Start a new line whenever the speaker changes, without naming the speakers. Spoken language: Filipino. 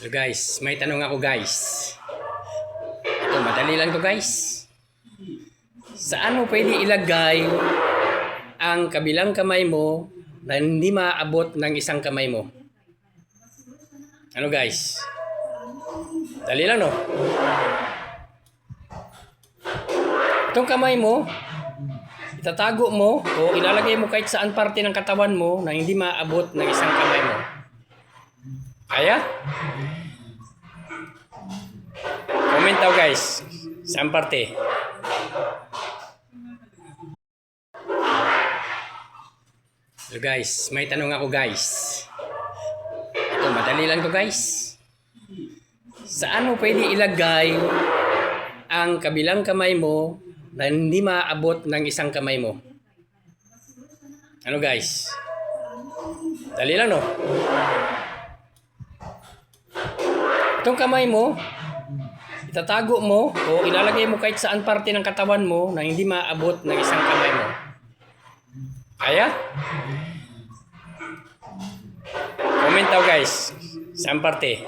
So guys, may tanong ako guys. Ito, madali lang to guys. Saan mo pwede ilagay ang kabilang kamay mo na hindi maaabot ng isang kamay mo? Ano guys? Dali lang no? Itong kamay mo, itatago mo o ilalagay mo kahit saan parte ng katawan mo na hindi maaabot ng isang kamay mo. Kaya? Comment daw guys. Saan parte? So guys, may tanong ako guys. Ito, madali lang to guys. Saan mo pwede ilagay ang kabilang kamay mo na hindi maaabot ng isang kamay mo? Ano guys? Dali lang no? Itong kamay mo, itatago mo o ilalagay mo kahit saan parte ng katawan mo na hindi maaabot ng isang kamay mo. Kaya? Comment daw guys. Saan parte?